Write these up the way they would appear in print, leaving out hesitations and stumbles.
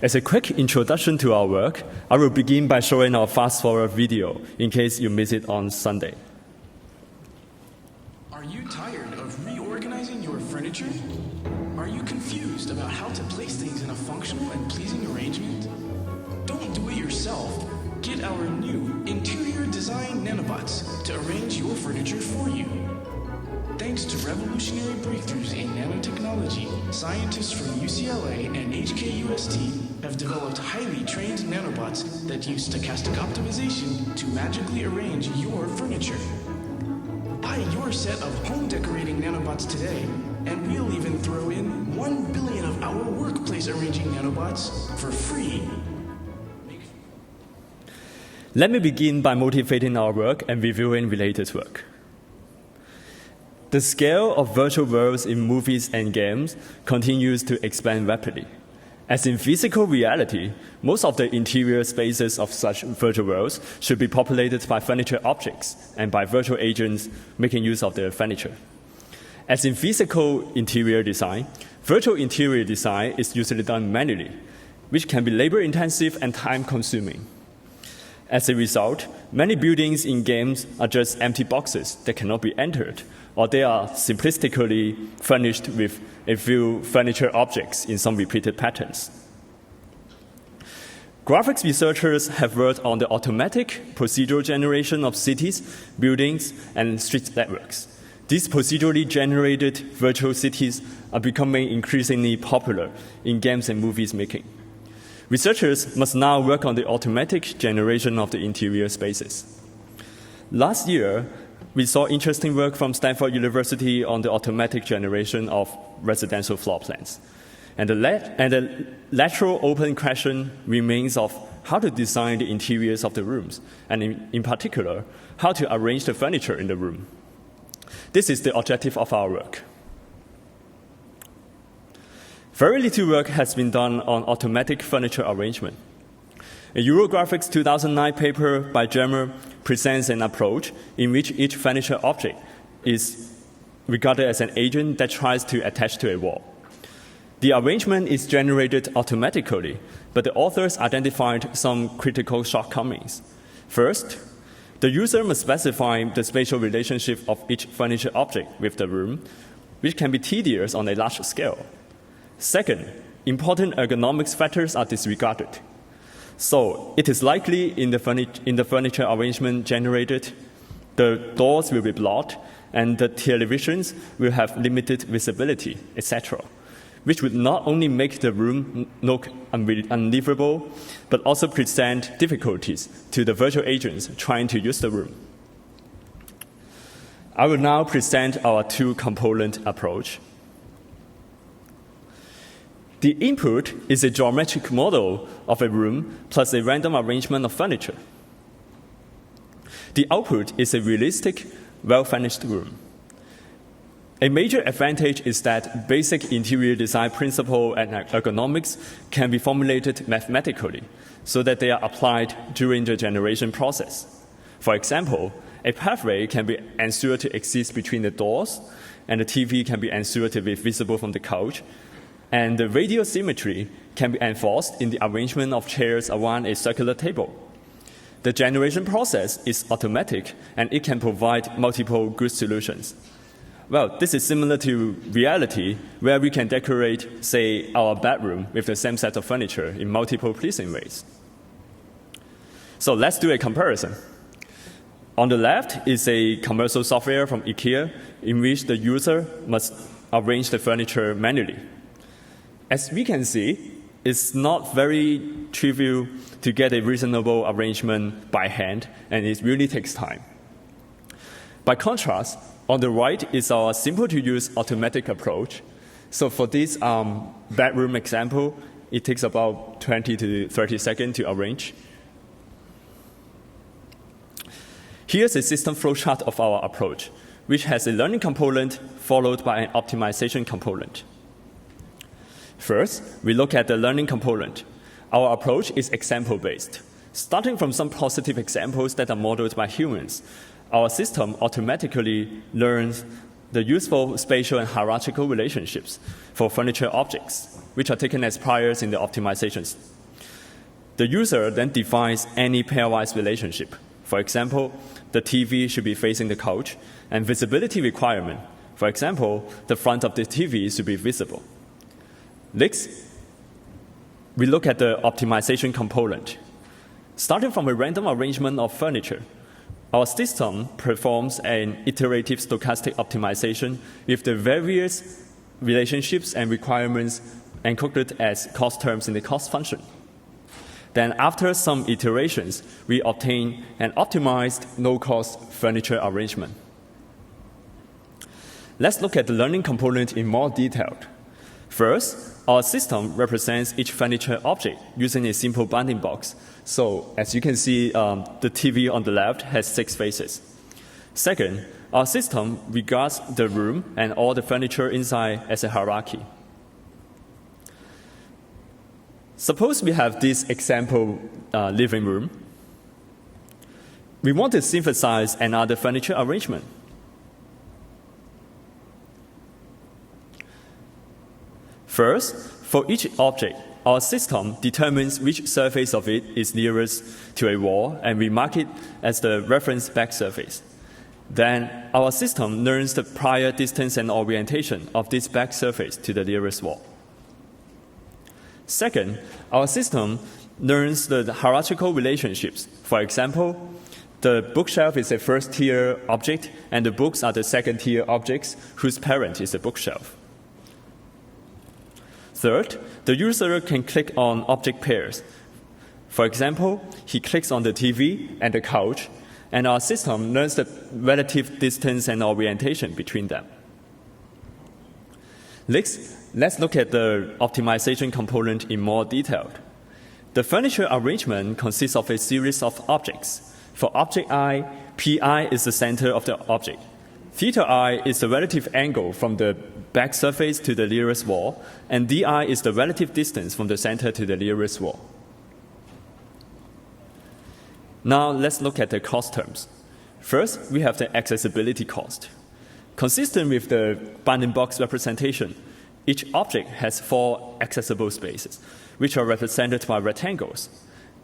As a quick introduction to our work, I will begin by showing our fast-forward video in case you miss it on Sunday. Are you tired of reorganizing your furniture? Are you confused about how to place things in a functional and pleasing arrangement? Don't do it yourself. Get our new interior design nanobots to arrange your furniture for you. Thanks to revolutionary breakthroughs in nanotechnology, scientists from UCLA and HKUST have developed highly trained nanobots that use stochastic optimization to magically arrange your furniture. Buy your set of home decorating nanobots today, and we'll even throw in 1 billion of our workplace arranging nanobots for free. Let me begin by motivating our work and reviewing related work. The scale of virtual worlds in movies and games continues to expand rapidly. As in physical reality, most of the interior spaces of such virtual worlds should be populated by furniture objects and by virtual agents making use of their furniture. As in physical interior design, virtual interior design is usually done manually, which can be labor-intensive and time-consuming. As a result, many buildings in games are just empty boxes that cannot be entered, or they are simplistically furnished with a few furniture objects in some repeated patterns. Graphics researchers have worked on the automatic procedural generation of cities, buildings, and street networks. These procedurally generated virtual cities are becoming increasingly popular in games and movies making. Researchers must now work on the automatic generation of the interior spaces. Last year, we saw interesting work from Stanford University on the automatic generation of residential floor plans. And the lateral open question remains of how to design the interiors of the rooms, and in particular, how to arrange the furniture in the room. This is the objective of our work. Very little work has been done on automatic furniture arrangement. A Eurographics 2009 paper by Gemmer presents an approach in which each furniture object is regarded as an agent that tries to attach to a wall. The arrangement is generated automatically, but the authors identified some critical shortcomings. First, the user must specify the spatial relationship of each furniture object with the room, which can be tedious on a large scale. Second, important ergonomics factors are disregarded. So it is likely in the furniture arrangement generated, the doors will be blocked and the televisions will have limited visibility, etc., which would not only make the room look unlivable, but also present difficulties to the virtual agents trying to use the room. I will now present our two-component approach. The input is a geometric model of a room plus a random arrangement of furniture. The output is a realistic, well-furnished room. A major advantage is that basic interior design principle and ergonomics can be formulated mathematically so that they are applied during the generation process. For example, a pathway can be ensured to exist between the doors, and the TV can be ensured to be visible from the couch, and the radial symmetry can be enforced in the arrangement of chairs around a circular table. The generation process is automatic, and it can provide multiple good solutions. Well, this is similar to reality, where we can decorate, say, our bedroom with the same set of furniture in multiple pleasing ways. So let's do a comparison. On the left is a commercial software from IKEA in which the user must arrange the furniture manually. As we can see, it's not very trivial to get a reasonable arrangement by hand, and it really takes time. By contrast, on the right is our simple-to-use automatic approach. So for this bedroom example, it takes about 20 to 30 seconds to arrange. Here's a system flowchart of our approach, which has a learning component followed by an optimization component. First, we look at the learning component. Our approach is example-based. Starting from some positive examples that are modeled by humans, our system automatically learns the useful spatial and hierarchical relationships for furniture objects. which are taken as priors in the optimizations. The user then defines any pairwise relationship. For example, the TV should be facing the couch, and visibility requirement. For example, the front of the TV should be visible. Next, we look at the optimization component. Starting from a random arrangement of furniture, our system performs an iterative stochastic optimization with the various relationships and requirements encoded as cost terms in the cost function. Then after some iterations, we obtain an optimized no-cost furniture arrangement. Let's look at the learning component in more detail. First, our system represents each furniture object using a simple bounding box. So as you can see, the TV on the left has 6 faces. Second, our system regards the room and all the furniture inside as a hierarchy. Suppose we have this example living room. We want to synthesize another furniture arrangement. First, for each object, our system determines which surface of it is nearest to a wall, and we mark it as the reference back surface. Then, our system learns the prior distance and orientation of this back surface to the nearest wall. Second, our system learns the hierarchical relationships. For example, the bookshelf is a first-tier object, and the books are the second-tier objects whose parent is the bookshelf. Third, the user can click on object pairs. For example, he clicks on the TV and the couch, and our system learns the relative distance and orientation between them. Next, let's look at the optimization component in more detail. The furniture arrangement consists of a series of objects. For object I, Pi is the center of the object. Theta I is the relative angle from the back surface to the nearest wall, and Di is the relative distance from the center to the nearest wall. Now let's look at the cost terms. First, we have the accessibility cost. Consistent with the bounding box representation, each object has 4 accessible spaces, which are represented by rectangles.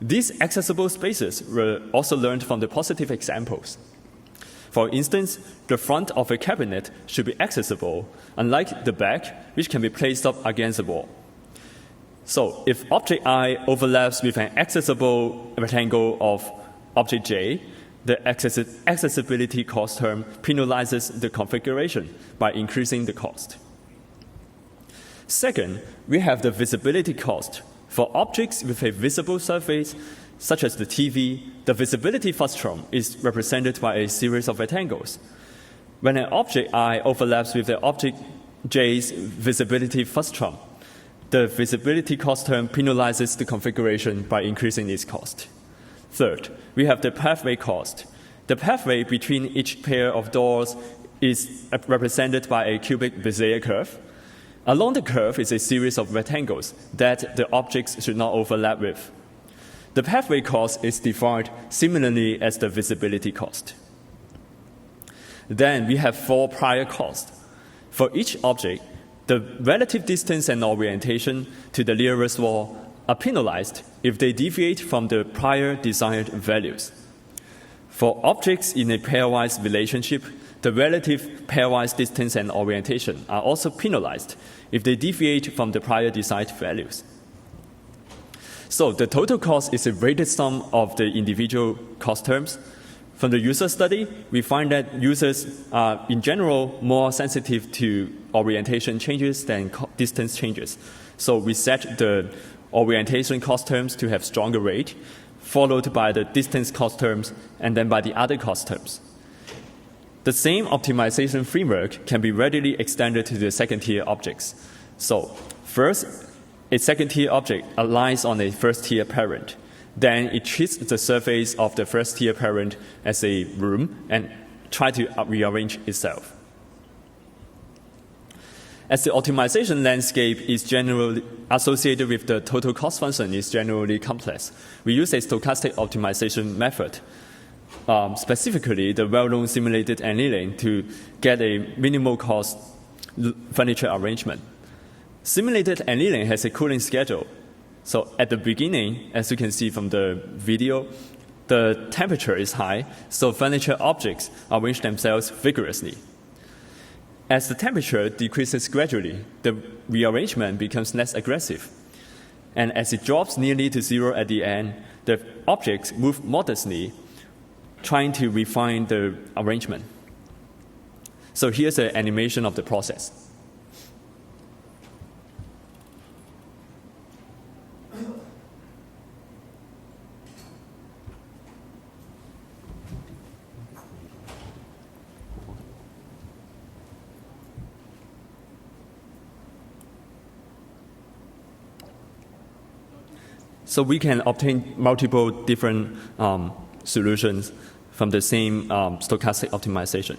These accessible spaces were also learned from the positive examples. For instance, the front of a cabinet should be accessible, unlike the back, which can be placed up against the wall. So if object I overlaps with an accessible rectangle of object J, the accessibility cost term penalizes the configuration by increasing the cost. Second, we have the visibility cost. For objects with a visible surface, such as the TV, the visibility frustum is represented by a series of rectangles. When an object I overlaps with the object J's visibility frustum, the visibility cost term penalizes the configuration by increasing its cost. Third, we have the pathway cost. The pathway between each pair of doors is represented by a cubic Bezier curve. Along the curve is a series of rectangles that the objects should not overlap with. The pathway cost is defined similarly as the visibility cost. Then we have 4 prior costs. For each object, the relative distance and orientation to the nearest wall are penalized if they deviate from the prior desired values. For objects in a pairwise relationship, the relative pairwise distance and orientation are also penalized if they deviate from the prior desired values. So the total cost is a weighted sum of the individual cost terms. From the user study, we find that users are, in general, more sensitive to orientation changes than distance changes. So we set the orientation cost terms to have stronger weight, followed by the distance cost terms, and then by the other cost terms. The same optimization framework can be readily extended to the second-tier objects. So first, a second-tier object aligns on a first-tier parent. Then it treats the surface of the first-tier parent as a room and tries to rearrange itself. As the optimization landscape is generally associated with the total cost function is generally complex, we use a stochastic optimization method, specifically the well-known simulated annealing, to get a minimal cost furniture arrangement. Simulated annealing has a cooling schedule. So at the beginning, as you can see from the video, the temperature is high, so furniture objects arrange themselves vigorously. As the temperature decreases gradually, the rearrangement becomes less aggressive. And as it drops nearly to zero at the end, the objects move modestly, trying to refine the arrangement. So here's an animation of the process. So we can obtain multiple different solutions from the same stochastic optimization.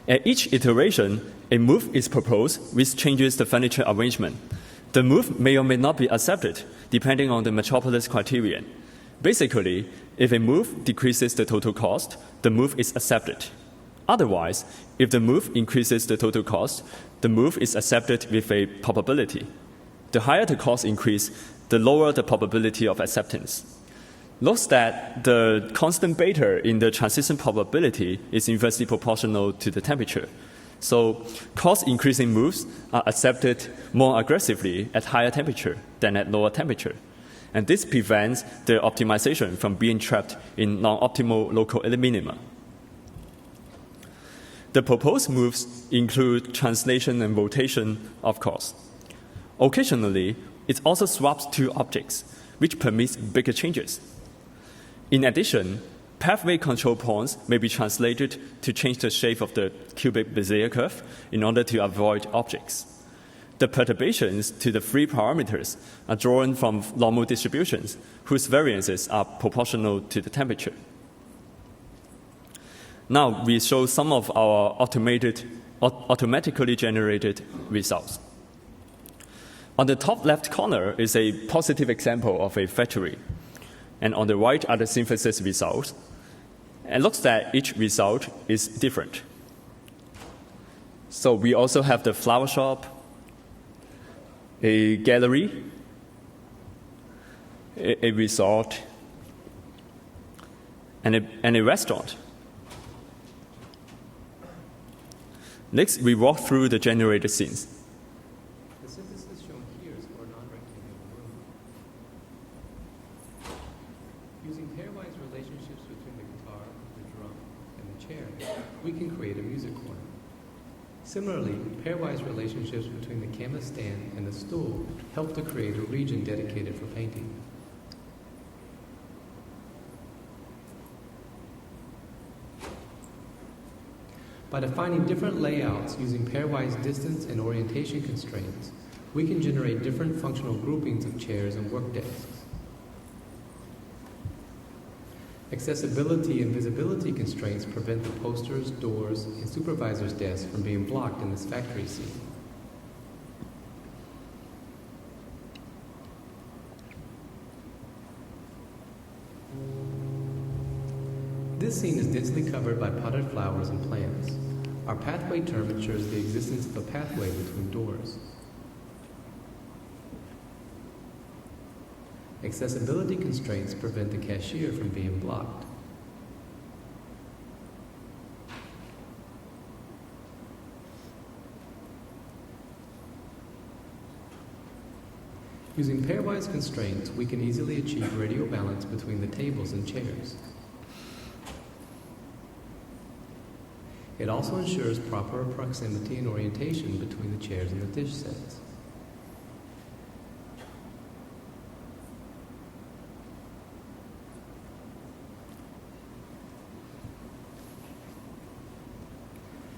At each iteration, a move is proposed which changes the furniture arrangement. The move may or may not be accepted, depending on the Metropolis criterion. Basically, if a move decreases the total cost, the move is accepted. Otherwise, if the move increases the total cost, the move is accepted with a probability. The higher the cost increase, the lower the probability of acceptance. Note that the constant beta in the transition probability is inversely proportional to the temperature. So cost increasing moves are accepted more aggressively at higher temperature than at lower temperature. And this prevents the optimization from being trapped in non-optimal local minima. The proposed moves include translation and rotation, of course. Occasionally, it also swaps two objects, which permits bigger changes. In addition, pathway control points may be translated to change the shape of the cubic Bezier curve in order to avoid objects. The perturbations to the free parameters are drawn from normal distributions, whose variances are proportional to the temperature. Now, we show some of our automatically generated results. On the top left corner is a positive example of a factory. And on the right are the synthesis results. And looks that each result is different. So we also have the flower shop, a gallery, a resort, and a restaurant. Next, we walk through the generated scenes. The synthesis shown here is for a non-rectangular room. Using pairwise relationships between the guitar, the drum, and the chair, we can create a music corner. Similarly, pairwise relationships between the canvas stand and the stool help to create a region dedicated for painting. By defining different layouts using pairwise distance and orientation constraints, we can generate different functional groupings of chairs and work desks. Accessibility and visibility constraints prevent the posters, doors, and supervisor's desks from being blocked in this factory scene. This scene is densely covered by potted flowers and plants. Our pathway term ensures the existence of a pathway between doors. Accessibility constraints prevent the cashier from being blocked. Using pairwise constraints, we can easily achieve radial balance between the tables and chairs. It also ensures proper proximity and orientation between the chairs and the dish sets.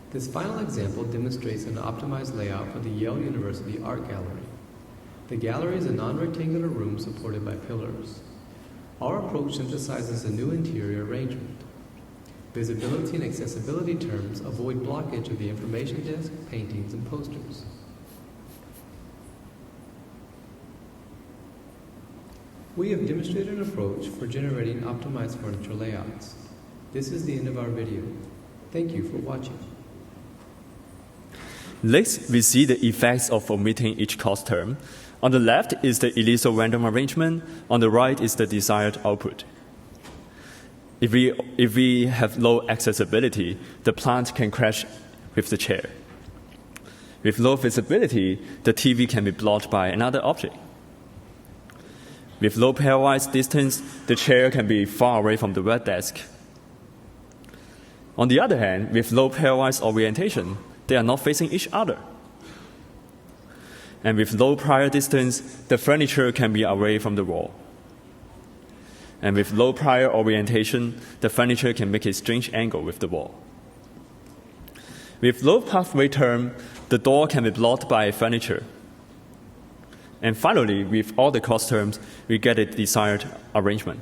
This final example demonstrates an optimized layout for the Yale University Art Gallery. The gallery is a non-rectangular room supported by pillars. Our approach synthesizes a new interior arrangement. Visibility and accessibility terms avoid blockage of the information desk, paintings, and posters. We have demonstrated an approach for generating optimized furniture layouts. This is the end of our video. Thank you for watching. Next, we see the effects of omitting each cost term. On the left is the Eliso random arrangement. On the right is the desired output. If we have low accessibility, the plant can crash with the chair. With low visibility, the TV can be blocked by another object. With low pairwise distance, the chair can be far away from the work desk. On the other hand, with low pairwise orientation, they are not facing each other. And with low prior distance, the furniture can be away from the wall. And with low prior orientation, the furniture can make a strange angle with the wall. With low pathway term, the door can be blocked by furniture. And finally, with all the cost terms, we get a desired arrangement.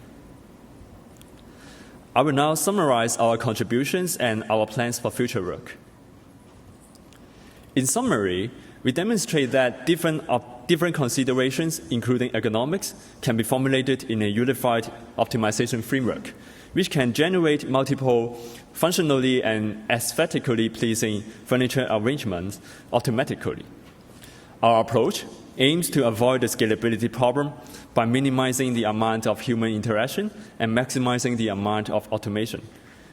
I will now summarize our contributions and our plans for future work. In summary, we demonstrate that different considerations, including ergonomics, can be formulated in a unified optimization framework, which can generate multiple functionally and aesthetically pleasing furniture arrangements automatically. Our approach aims to avoid the scalability problem by minimizing the amount of human interaction and maximizing the amount of automation.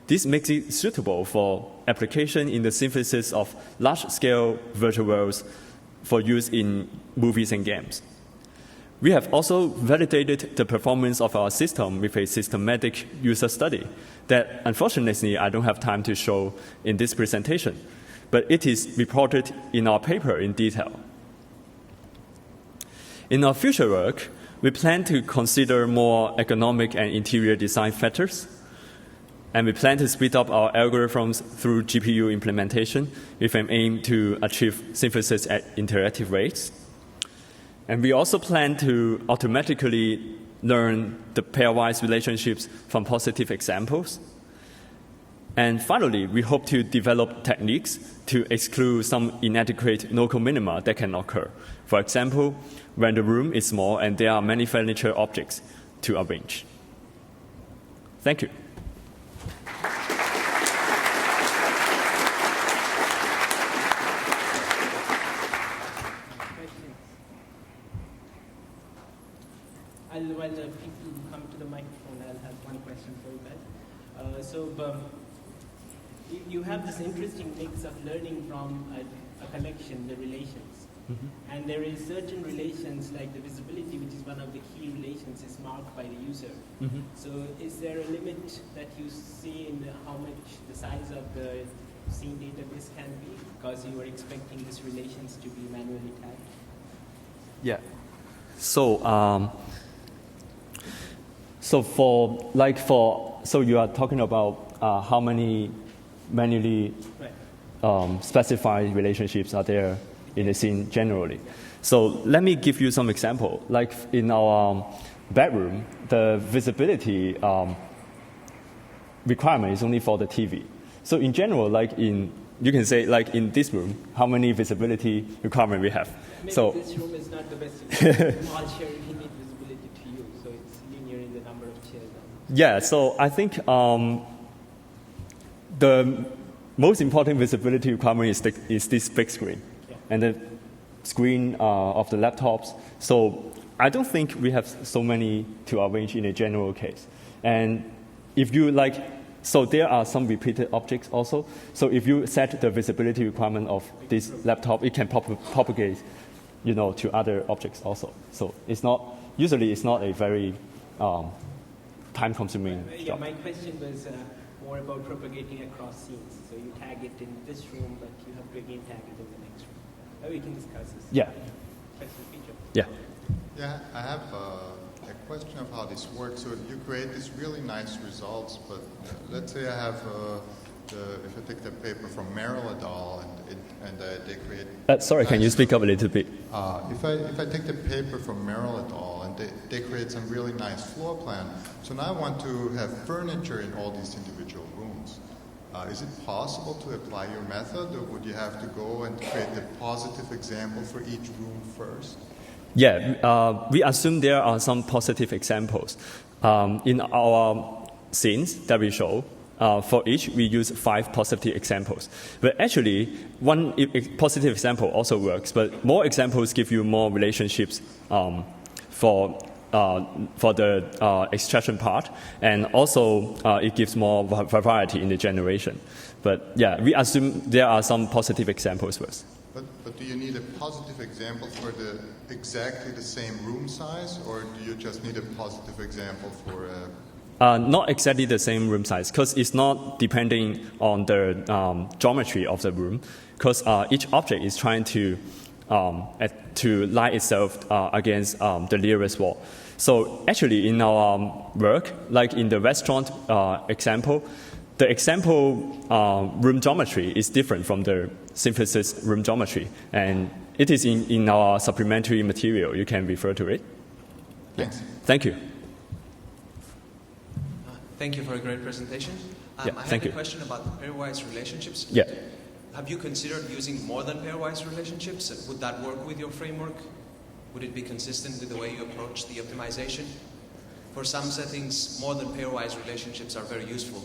This makes it suitable for application in the synthesis of large-scale virtual worlds for use in movies and games. We have also validated the performance of our system with a systematic user study that, unfortunately, I don't have time to show in this presentation, but it is reported in our paper in detail. In our future work, we plan to consider more ergonomic and interior design factors, and we plan to speed up our algorithms through GPU implementation with an aim to achieve synthesis at interactive rates. And we also plan to automatically learn the pairwise relationships from positive examples. And finally, we hope to develop techniques to exclude some inadequate local minima that can occur. For example, when the room is small and there are many furniture objects to arrange. Thank you. While the people come to the microphone, I'll have one question for you guys. You have this interesting mix of learning from a collection, the relations. Mm-hmm. And there is certain relations like the visibility, which is one of the key relations, is marked by the user. Mm-hmm. So is there a limit that you see in how much the size of the scene database can be? Because you are expecting these relations to be manually tagged? Yeah. So you are talking about how many manually specified relationships are there in a scene generally. So let me give you some example. Like in our bedroom, the visibility requirement is only for the TV. So in general, you can say like in this room, how many visibility requirement we have. Maybe so this room is not the best example. All sharing need visibility to you, so it's linear in the number of chairs. Yeah, so I think the most important visibility requirement is this big screen, and the screen of the laptops. So I don't think we have so many to arrange in a general case. And if you so there are some repeated objects also. So if you set the visibility requirement of this laptop, it can propagate, to other objects also. So usually it's not a very time-consuming job. My question was more about propagating across scenes. So you tag it in this room, but you have to again tag it in the next room. We can discuss this. Yeah. Yeah. Yeah, I have a question of how this works. So you create these really nice results, but let's say I have if I take the paper from Merrill et al. and they create. Sorry, can you speak up a little bit? If I take the paper from Merrill et al. and they create some really nice floor plan, so now I want to have furniture in all these individual rooms. Is it possible to apply your method, or would you have to go and create the positive example for each room first? Yeah, we assume there are some positive examples. In our scenes that we show, for each, we use 5 positive examples. But actually, one positive example also works, but more examples give you more relationships for the extraction part, and also it gives more variety in the generation. But yeah, we assume there are some positive examples first. But do you need a positive example for exactly the same room size, or do you just need a positive example for not exactly the same room size, because it's not depending on the geometry of the room, because each object is trying to lie itself against the nearest wall. So actually in our work, like in the restaurant example, the example room geometry is different from the synthesis room geometry, and it is in our supplementary material. You can refer to it. Thanks. Thank you. Thank you for a great presentation. Yeah, I thank have you. a question about the pairwise relationships. Yeah. Have you considered using more than pairwise relationships? Would that work with your framework? Would it be consistent with the way you approach the optimization? For some settings, more than pairwise relationships are very useful.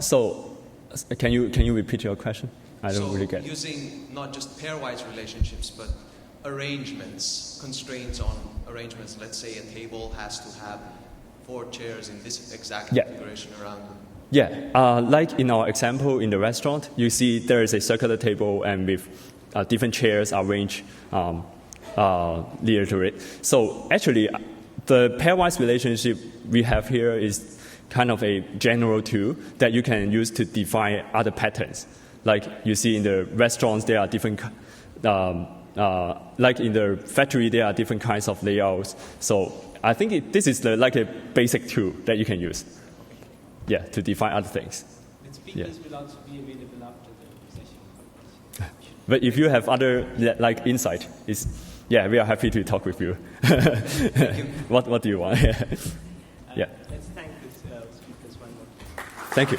So, can you repeat your question? I don't really get it. Using not just pairwise relationships, but arrangements, constraints on arrangements. Let's say a table has to have 4 chairs in this exact configuration around them. Yeah, like in our example in the restaurant, you see there is a circular table and with different chairs arranged near to it. So actually, the pairwise relationship we have here is kind of a general tool that you can use to define other patterns. Like you see in the restaurants, there are different, like in the factory, there are different kinds of layouts. So I think this is like a basic tool that you can use, to define other things. The speakers will also be available after the session. But if you have other like insight, we are happy to talk with you. Thank you. What do you want? Yeah. Let's thank the speakers one more time. Thank you.